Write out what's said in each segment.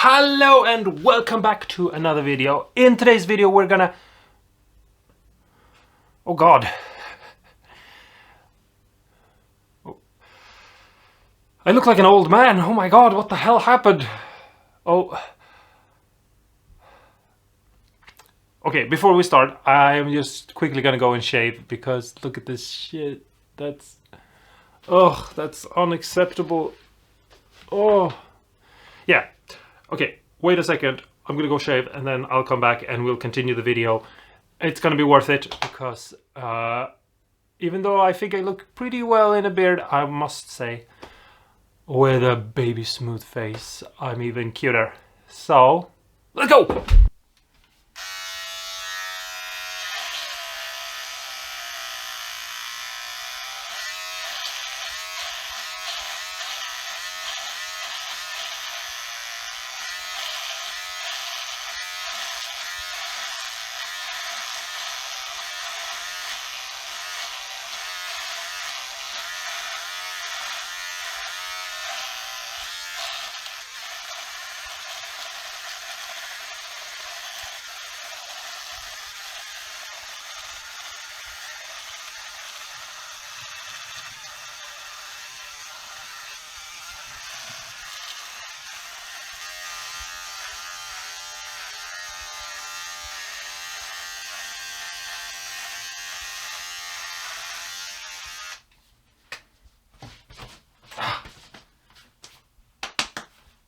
Hello and welcome back to another video. In today's video we're gonna... Oh god. Oh. I look like an old man. Oh my god, what the hell happened? Oh. Okay, before we start, I'm just quickly gonna go and shave because look at this shit. That's... Oh, that's unacceptable. Oh. Yeah. Okay, wait a second. I'm gonna go shave and then I'll come back and we'll continue the video. It's gonna be worth it because even though I think I look pretty well in a beard, I must say, with a baby smooth face, I'm even cuter. So, let's go!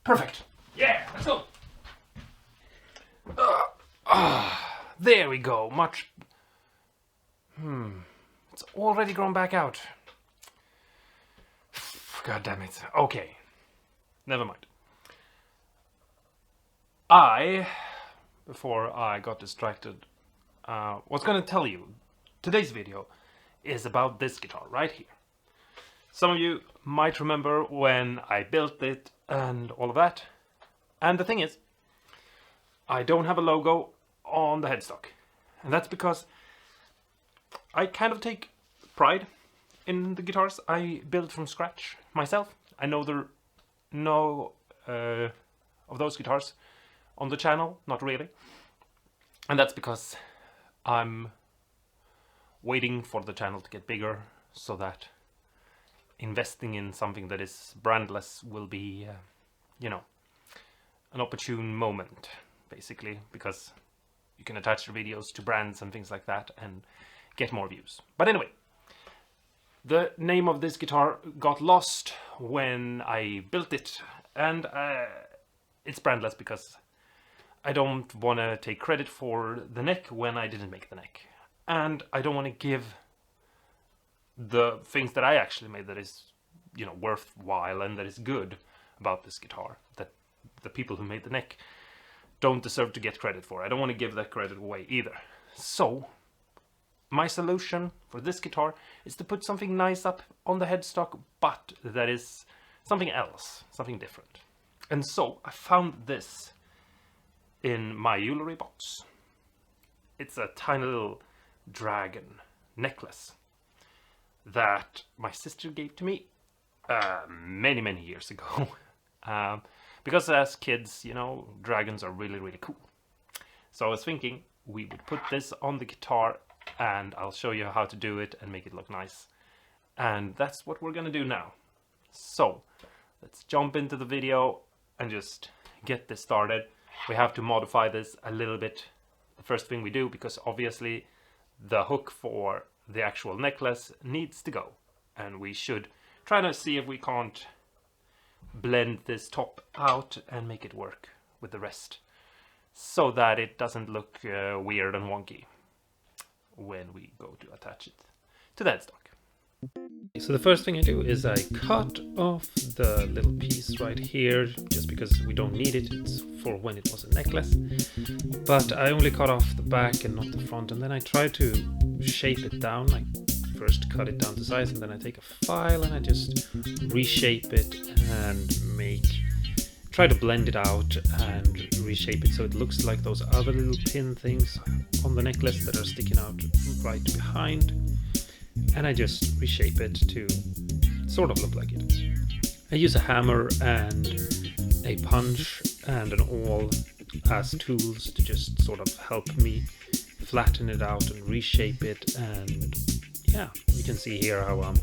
Perfect. Yeah, let's go. There we go. Much. It's already grown back out. God damn it. Okay. Never mind. Before I got distracted, was gonna tell you today's video is about this guitar right here. Some of you might remember when I built it and all of that. And the thing is, I don't have a logo on the headstock. And that's because I kind of take pride in the guitars I built from scratch myself. I know there are no of those guitars on the channel, not really. And that's because I'm waiting for the channel to get bigger so that investing in something that is brandless will be, you know, an opportune moment, basically, because you can attach your videos to brands and things like that and get more views. But anyway, the name of this guitar got lost when I built it, and it's brandless because I don't want to take credit for the neck when I didn't make the neck. And I don't want to give the things that I actually made that is, you know, worthwhile and that is good about this guitar, that the people who made the neck don't deserve to get credit for. I don't want to give that credit away either. So my solution for this guitar is to put something nice up on the headstock, but that is something else, something different. And so I found this in my jewelry box. It's a tiny little dragon necklace that my sister gave to me many years ago. Because as kids, you know, dragons are really cool. So I was thinking we would put this on the guitar and I'll show you how to do it and make it look nice. And that's what we're gonna do now. So let's jump into the video and just get this started. We have to modify this a little bit. The first thing we do, because obviously the hook for the actual necklace needs to go, and we should try to see if we can't blend this top out and make it work with the rest so that it doesn't look weird and wonky when we go to attach it to the headstock. So the first thing I do is I cut off the little piece right here, just because we don't need it. It's for when it was a necklace. But I only cut off the back and not the front, and then I try to shape it down. I first cut it down to size, and then I take a file and I just reshape it and try to blend it out and reshape it so it looks like those other little pin things on the necklace that are sticking out right behind. And I just reshape it to sort of look like it. I use a hammer and a punch and an awl as tools to just sort of help me flatten it out and reshape it. And yeah, you can see here how I'm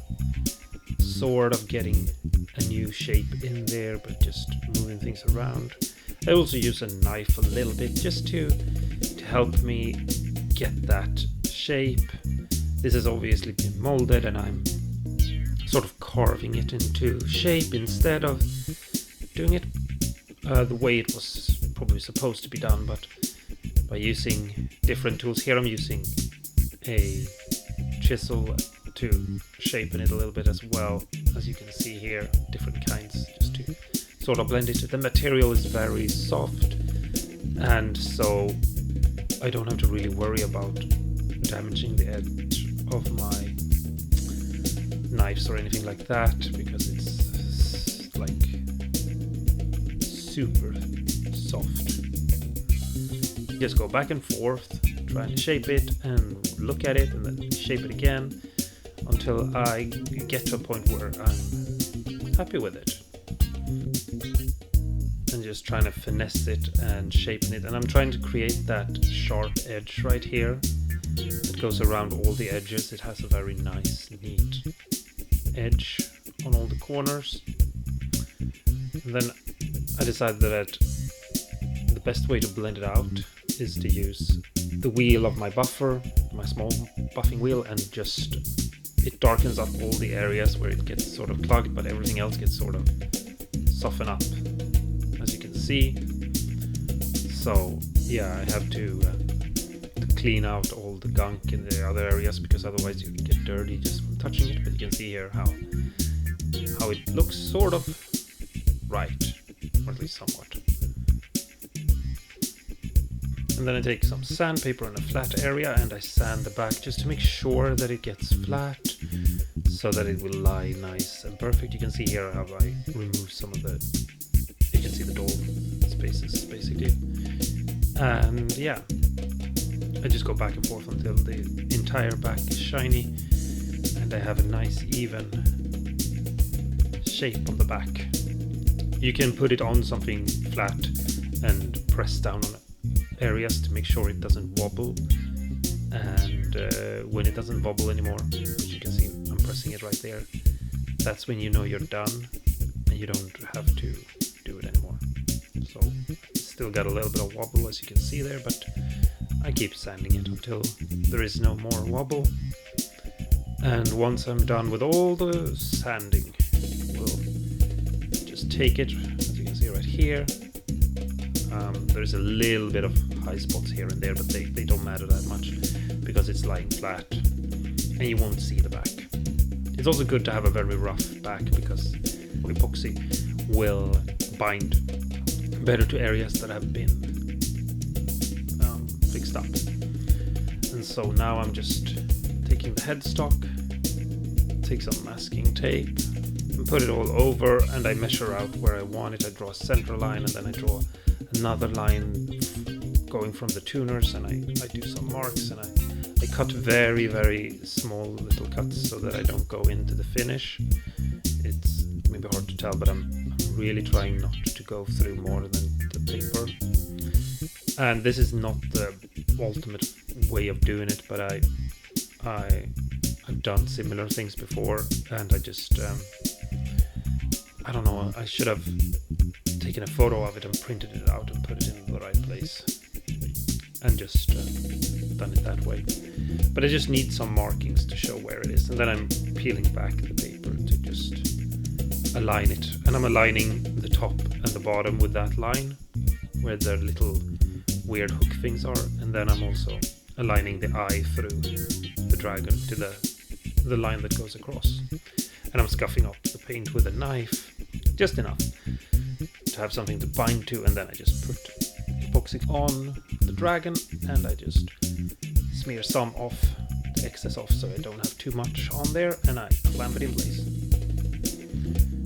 sort of getting a new shape in there, but just moving things around. I also use a knife a little bit just to help me get that shape. This has obviously been molded, and I'm sort of carving it into shape instead of doing it the way it was probably supposed to be done, but by using different tools. Here I'm using a chisel to shape it a little bit as well, as you can see here, different kinds, just to sort of blend it. The material is very soft, and so I don't have to really worry about damaging the edge of my knives or anything like that, because it's like super soft. Just go back and forth trying to shape it and look at it and then shape it again until I get to a point where I'm happy with it, and just trying to finesse it and shaping it. And I'm trying to create that sharp edge right here that goes around all the edges. It has a very nice, neat edge on all the corners. And then I decided that the best way to blend it out is to use the wheel of my buffer, my small buffing wheel, and just it darkens up all the areas where it gets sort of clogged, but everything else gets sort of softened up, as you can see. So yeah, I have to clean out all the gunk in the other areas, because otherwise you get dirty just from touching it. But you can see here how it looks sort of right, or at least somewhat. And then I take some sandpaper on a flat area and I sand the back just to make sure that it gets flat, so that it will lie nice and perfect. You can see here how I remove some of the, you can see the dull spaces basically. And yeah, I just go back and forth until the entire back is shiny and I have a nice even shape on the back. You can put it on something flat and press down on areas to make sure it doesn't wobble, and when it doesn't wobble anymore, which you can see I'm pressing it right there, that's when you know you're done and you don't have to do it anymore. So it's still got a little bit of wobble, as you can see there, but I keep sanding it until there is no more wobble. And once I'm done with all the sanding, we'll just take it, as you can see right here. There's a little bit of high spots here and there, but they don't matter that much because it's lying flat and you won't see the back. It's also good to have a very rough back because epoxy will bind better to areas that have been fixed up. And so now I'm just taking the headstock, take some masking tape and put it all over, and I measure out where I want it. I draw a center line and then I draw another line going from the tuners, and I do some marks, and I cut very, very small little cuts so that I don't go into the finish. It's maybe hard to tell, but I'm really trying not to go through more than the paper. And this is not the ultimate way of doing it, but I've done similar things before, and I just I don't know, I should have taken a photo of it and printed it out and put it in the right place and just done it that way. But I just need some markings to show where it is, and then I'm peeling back the paper to just align it, and I'm aligning the top and the bottom with that line where the little weird hook things are, and then I'm also aligning the eye through the dragon to the line that goes across. And I'm scuffing up the paint with a knife, just enough to have something to bind to, and then I just put epoxy on the dragon and I just smear some off, the excess off, so I don't have too much on there, and I clamp it in place.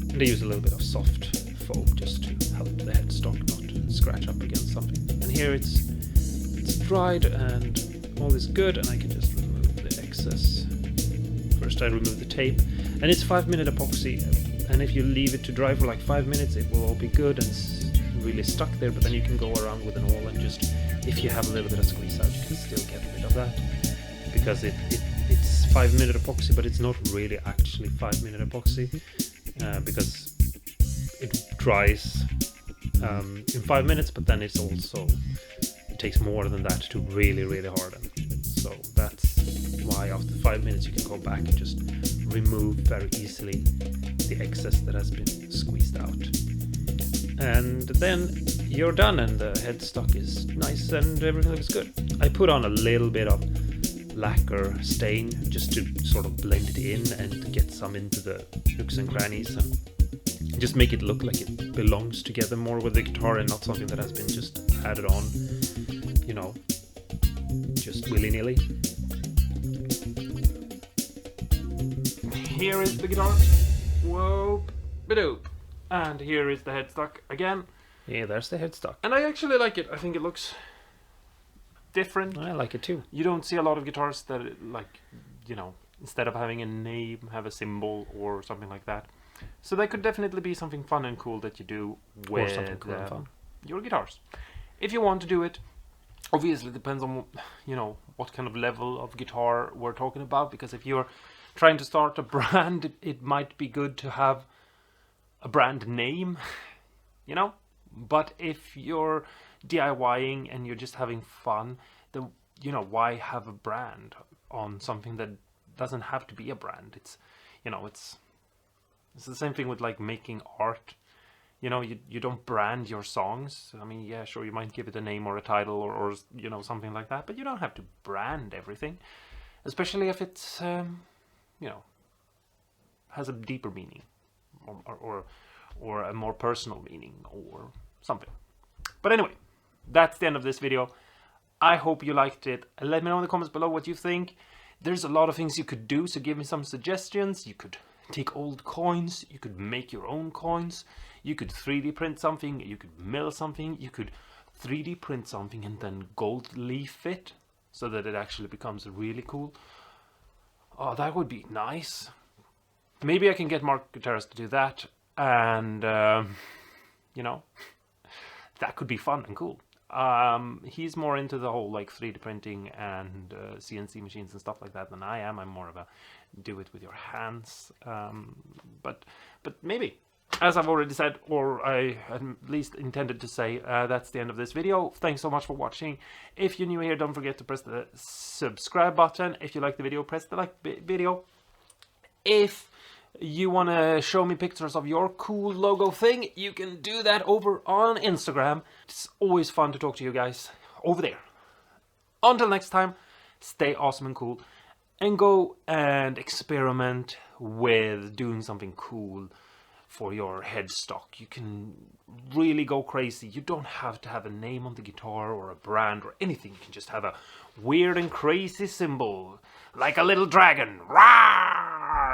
And I use a little bit of soft foam just to help the headstock not scratch up against something. And here it's dried and all is good, and I can just remove the excess. First I remove the tape, and it's 5-minute epoxy, and if you leave it to dry for like 5 minutes it will all be good and really stuck there, but then you can go around with an awl and just, if you have a little bit of squeeze out, you can still get rid of that, because it's 5-minute epoxy, but it's not really actually 5-minute epoxy, because it dries in 5 minutes, but then it takes more than that to really harden. So that's why after 5 minutes you can go back and just remove very easily the excess that has been squeezed out, and then you're done, and the headstock is nice and everything looks good. I put on a little bit of lacquer stain just to sort of blend it in and get some into the nooks and crannies, and just make it look like it belongs together more with the guitar and not something that has been just added on, you know, just willy-nilly. Here is the guitar. Whoop, badoop. And here is the headstock again. Yeah, there's the headstock. And I actually like it. I think it looks different. I like it too. You don't see a lot of guitars that, like, you know, instead of having a name, have a symbol or something like that. So that could definitely be something fun and cool that you do with cool your guitars. If you want to do it, obviously it depends on, you know, what kind of level of guitar we're talking about, because if you're trying to start a brand, it might be good to have a brand name, you know. But if you're DIYing and you're just having fun, then, you know, why have a brand on something that doesn't have to be a brand? It's, you know, it's the same thing with like making art. You know, you don't brand your songs. I mean, yeah, sure, you might give it a name or a title or you know, something like that, but you don't have to brand everything, especially if it's you know, has a deeper meaning, or a more personal meaning or something. But anyway, that's the end of this video. I hope you liked it. Let me know in the comments below what you think. There's a lot of things you could do, so give me some suggestions. You could take old coins, you could make your own coins, you could 3D print something, you could mill something, you could 3D print something and then gold leaf it so that it actually becomes really cool. Oh, that would be nice. Maybe I can get Mark Gutierrez to do that, and you know, that could be fun and cool. He's more into the whole like 3D printing and CNC machines and stuff like that than I am. I'm more of a do it with your hands. But maybe, as I've already said, or I at least intended to say, that's the end of this video. Thanks so much for watching. If you're new here, don't forget to press the subscribe button. If you like the video, press the like video. If you want to show me pictures of your cool logo thing, you can do that over on Instagram. It's always fun to talk to you guys over there. Until next time, stay awesome and cool, and go and experiment with doing something cool for your headstock. You can really go crazy. You don't have to have a name on the guitar or a brand or anything. You can just have a weird and crazy symbol, like a little dragon. Rawr!